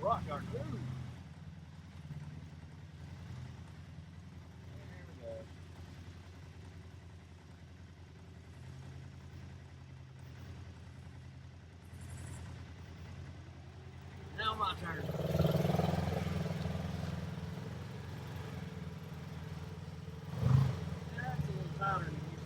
rock garden. Ooh. There we go. Now my turn. That's a little tighter than used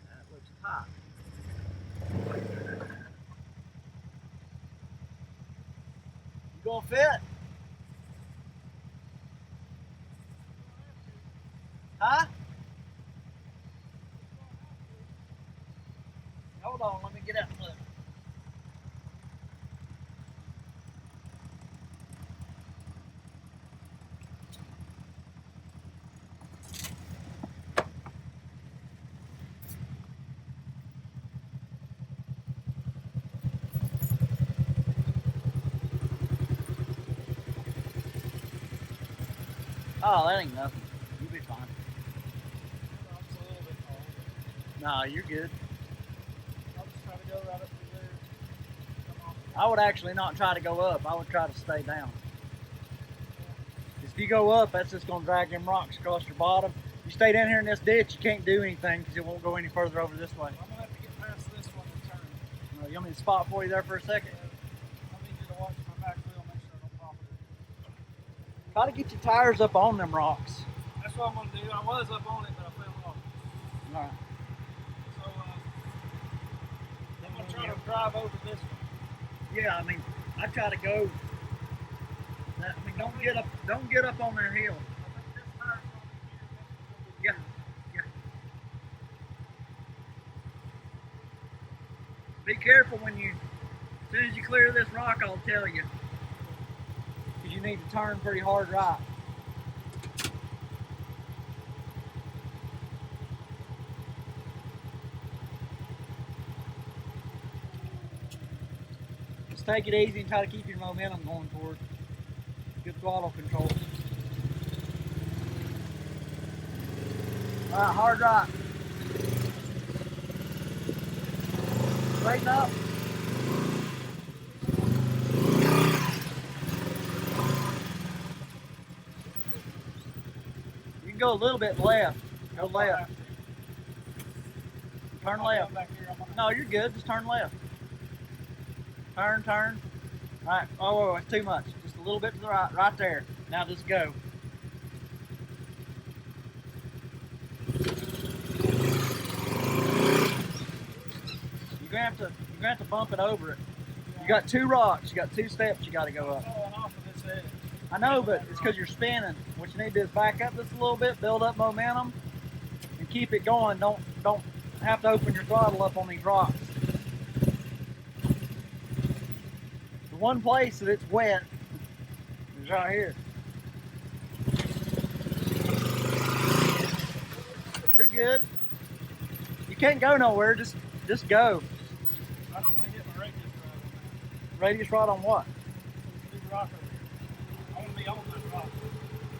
That looks tight. You gonna fit? Huh? Hold on, let me get out and look. Oh, that ain't nothing. You'll be fine. It's a little bit cold. No, you're good. I'll just try to go right up to there. Come on. I would actually not try to go up. I would try to stay down. If you go up, that's just going to drag them rocks across your bottom. You stay down here in this ditch, you can't do anything because it won't go any further over this way. I'm going to have to get past this one and turn. You want me to spot for you there for a second? I need you to watch my back wheel, make sure I don't pop it. Try to get your tires up on them rocks. That's what I'm going to do. I was up on it, but I fell off. All right. So I'm going to try to drive over this one. Yeah, I mean, I try to go. I mean, don't get up on their hill. I think this tire's going to be Yeah, yeah. Be careful when you, as soon as you clear this rock, I'll tell you. Because you need to turn pretty hard right. Just take it easy and try to keep your momentum going forward. Good throttle control. All right, hard right. Straighten up. You can go a little bit left. Go left. Turn left. No, you're good. Just turn left. Turn. All right. Oh, it's too much. Just a little bit to the right. Right there. Now just go. You're gonna have to bump it over it. You got two rocks. You got two steps. You got to go up. Off of this edge. I know, but it's because you're spinning. What you need to do is back up just a little bit, build up momentum, and keep it going. Don't have to open your throttle up on these rocks. The one place that it's wet is right here. You're good. You can't go nowhere. Just go. I don't want to hit my radius rod on that. Radius rod on what? Big rock over here. I want to be on that rock.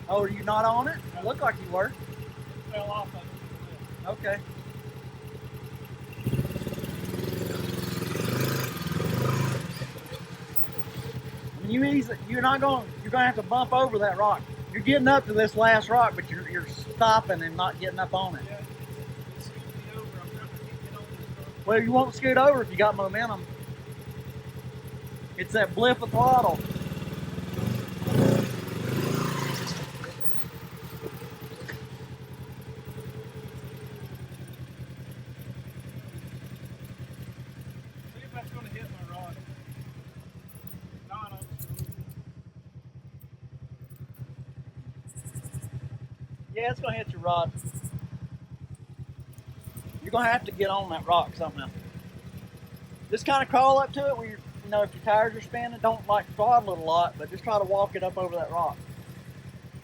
Oh, are you not on it? It looked like you were. It fell off of it. Okay. You're gonna have to bump over that rock. You're getting up to this last rock, but you're stopping and not getting up on it. Yeah. It's scooting me over. I'm trying to get on this rock. Well, you won't scoot over if you got momentum. It's that blip of throttle. See if that's going to hit my rod. No, I don't. Yeah, it's gonna hit your rod. You're gonna have to get on that rock somehow. Just kind of crawl up to it where if your tires are spinning. Don't like throttle it a lot, but just try to walk it up over that rock.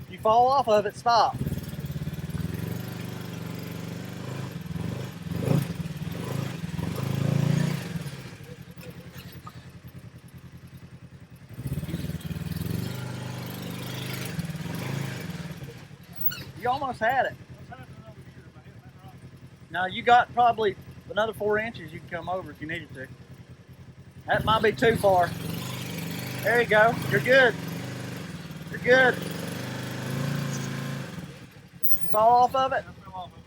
If you fall off of it, stop. You almost had it. What's happening over here if I hit that rock? Now you got probably another 4 inches you can come over if you needed to. That might be too far. There you go. You're good. You're good. You fall off of it? I fell off of it.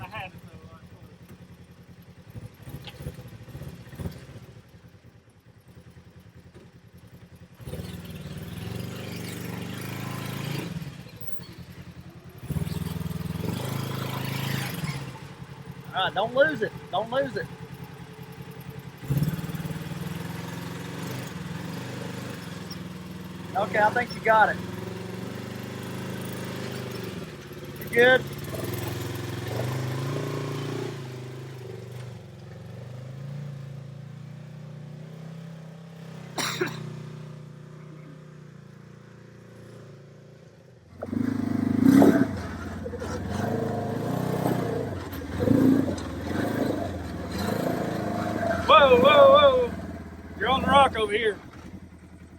I had it though. All right, don't lose it. Don't lose it. Okay, I think you got it. You good? Whoa, whoa, whoa. You're on the rock over here.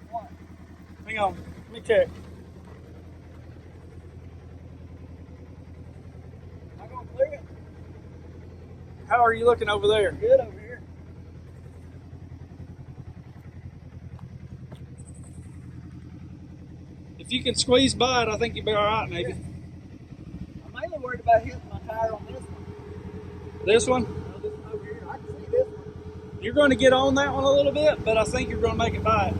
What? Hang on. Let me check. I'm gonna clear it. How are you looking over there? Good over here. If you can squeeze by it, I think you'll be all right, maybe. Yeah. I'm mainly worried about hitting my tire on this one. This one? No, this one over here. I can see this one. You're going to get on that one a little bit, but I think you're going to make it by it.